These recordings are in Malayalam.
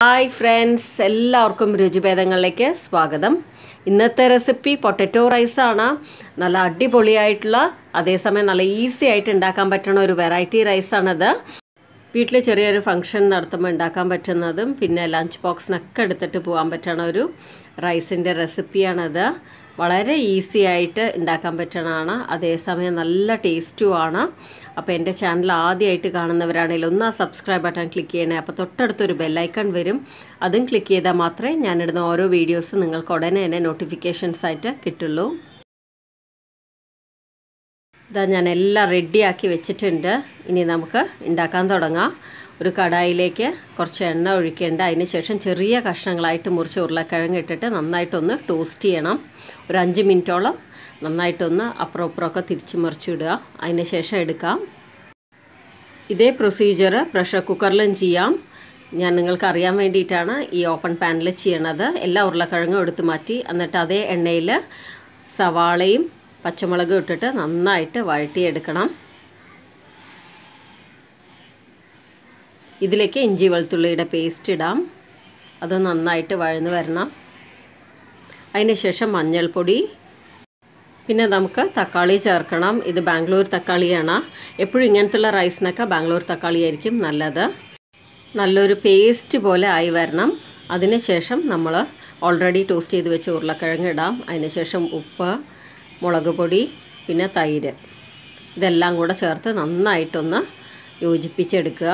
Hi friends, എല്ലാവർക്കും രുചിഭേദങ്ങളിലേക്ക് സ്വാഗതം. ഇന്നത്തെ റെസിപ്പി പൊട്ടറ്റോ റൈസ് ആണ്. നല്ല അടിപൊളിയായിട്ടുള്ള അതേസമയം നല്ല ഈസി ആയിട്ട് ഉണ്ടാക്കാൻ പറ്റുന്ന ഒരു വെറൈറ്റി റൈസ് ആണിത്. വീട്ടിൽ ചെറിയൊരു ഫംഗ്ഷൻ നടത്തുമ്പോൾ ഉണ്ടാക്കാൻ പറ്റുന്നതും പിന്നെ ലഞ്ച് ബോക്സിനൊക്കെ എടുത്തിട്ട് പോകാൻ പറ്റുന്ന ഒരു റൈസിൻ്റെ റെസിപ്പിയാണിത്. വളരെ ഈസി ആയിട്ട് ഉണ്ടാക്കാൻ പറ്റുന്നതാണ്, അതേസമയം നല്ല ടേസ്റ്റുമാണ്. അപ്പോൾ എൻ്റെ ചാനൽ ആദ്യമായിട്ട് കാണുന്നവരാണെങ്കിൽ ഒന്ന് ആ സബ്സ്ക്രൈബ് ബട്ടൺ ക്ലിക്ക് ചെയ്യണേ. അപ്പോൾ തൊട്ടടുത്തൊരു ബെല്ലൈക്കൺ വരും, അതും ക്ലിക്ക് ചെയ്താൽ മാത്രമേ ഞാനിടുന്ന ഓരോ വീഡിയോസ് നിങ്ങൾക്ക് ഉടനെ തന്നെ നോട്ടിഫിക്കേഷൻസ് ആയിട്ട് കിട്ടുള്ളൂ. ഇതാ ഞാൻ എല്ലാം റെഡിയാക്കി വെച്ചിട്ടുണ്ട്. ഇനി നമുക്ക് ഉണ്ടാക്കാൻ തുടങ്ങാം. ഒരു കടായിലേക്ക് കുറച്ച് എണ്ണ ഒഴിക്കേണ്ട. അതിന് ശേഷം ചെറിയ കഷ്ണങ്ങളായിട്ട് മുറിച്ച് ഉരുളക്കിഴങ്ങ് ഇട്ടിട്ട് നന്നായിട്ടൊന്ന് ടോസ്റ്റ് ചെയ്യണം. ഒരു 5 മിനിറ്റോളം നന്നായിട്ടൊന്ന് അപ്പുറം ഇപ്പുറമൊക്കെ തിരിച്ച് മറിച്ചിടുക. അതിന് ശേഷം എടുക്കാം. ഇതേ പ്രൊസീജിയർ പ്രഷർ കുക്കറിലും ചെയ്യാം. ഞാൻ നിങ്ങൾക്ക് അറിയാൻ വേണ്ടിയിട്ടാണ് ഈ ഓപ്പൺ പാനിൽ ചെയ്യണത്. എല്ലാ ഉരുളക്കിഴങ്ങും എടുത്ത് മാറ്റി എന്നിട്ട് അതേ എണ്ണയിൽ സവാളയും പച്ചമുളകും ഇട്ടിട്ട് നന്നായിട്ട് വഴറ്റിയെടുക്കണം. ഇതിലേക്ക് ഇഞ്ചി വെളുത്തുള്ളിയുടെ പേസ്റ്റ് ഇടാം. അത് നന്നായിട്ട് വഴന്ന് വരണം. അതിന് ശേഷം മഞ്ഞൾപ്പൊടി, പിന്നെ നമുക്ക് തക്കാളി ചേർക്കണം. ഇത് ബാംഗ്ലൂർ തക്കാളിയാണ്. എപ്പോഴും ഇങ്ങനത്തുള്ള റൈസിനൊക്കെ ബാംഗ്ലൂർ തക്കാളി ആയിരിക്കും നല്ലത്. നല്ലൊരു പേസ്റ്റ് പോലെ ആയി വരണം. അതിന് ശേഷം നമ്മൾ ഓൾറെഡി ടോസ്റ്റ് ചെയ്ത് വെച്ച ഉരുളക്കിഴങ്ങ് ഇടാം. അതിന് ശേഷം ഉപ്പ്, മുളക് പൊടി, പിന്നെ തൈര്, ഇതെല്ലാം കൂടെ ചേർത്ത് നന്നായിട്ടൊന്ന് യോജിപ്പിച്ചെടുക്കുക.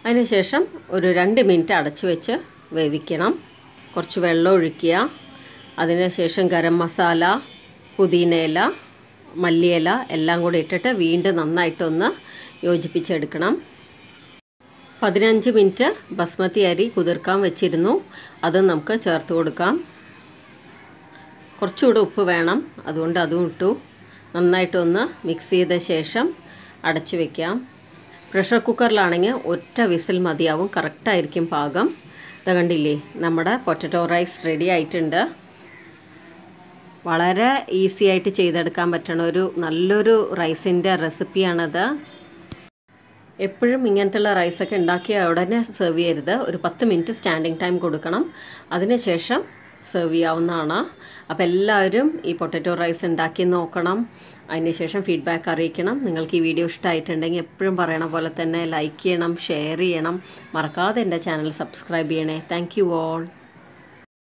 അതിനുശേഷം ഒരു 2 മിനിറ്റ് അടച്ചു വെച്ച് വേവിക്കണം. കുറച്ച് വെള്ളം ഒഴിക്കുക. അതിനുശേഷം ഗരം മസാല, പുതിനയില, മല്ലിയില എല്ലാം കൂടി ഇട്ടിട്ട് വീണ്ടും നന്നായിട്ടൊന്ന് യോജിപ്പിച്ചെടുക്കണം. 15 മിനിറ്റ് ബസ്മതി അരി കുതിർക്കാൻ വെച്ചിരുന്നു, അത് നമുക്ക് ചേർത്ത് കൊടുക്കാം. കുറച്ചുകൂടെ ഉപ്പ് വേണം, അതുകൊണ്ട് അതും ഇട്ടു. നന്നായിട്ടൊന്ന് മിക്സ് ചെയ്ത ശേഷം അടച്ചു വയ്ക്കാം. പ്രഷർ കുക്കറിലാണെങ്കിൽ ഒറ്റ വിസിൽ മതിയാവും, കറക്റ്റായിരിക്കും പാകം. ഇത് കണ്ടില്ലേ, നമ്മുടെ പൊട്ടറ്റോ റൈസ് റെഡി ആയിട്ടുണ്ട്. വളരെ ഈസി ആയിട്ട് ചെയ്തെടുക്കാൻ പറ്റുന്ന ഒരു നല്ലൊരു റൈസിൻ്റെ റെസിപ്പിയാണത്. എപ്പോഴും ഇങ്ങനത്തുള്ള റൈസൊക്കെ ഉണ്ടാക്കിയ ഉടനെ സെർവ് ചെയ്യരുത്. ഒരു 10 മിനിറ്റ് സ്റ്റാൻഡിങ് ടൈം കൊടുക്കണം. അതിനുശേഷം സെർവ് ചെയ്യാവുന്നതാണ്. അപ്പോൾ എല്ലാവരും ഈ പൊട്ടറ്റോ റൈസ് ഉണ്ടാക്കി നോക്കണം. അതിനുശേഷം ഫീഡ്ബാക്ക് അറിയിക്കണം. നിങ്ങൾക്ക് ഈ വീഡിയോ ഇഷ്ടമായിട്ടുണ്ടെങ്കിൽ എപ്പോഴും പറയണ പോലെ തന്നെ ലൈക്ക് ചെയ്യണം, ഷെയർ ചെയ്യണം. മറക്കാതെ എൻ്റെ ചാനൽ സബ്സ്ക്രൈബ് ചെയ്യണേ. Thank you all.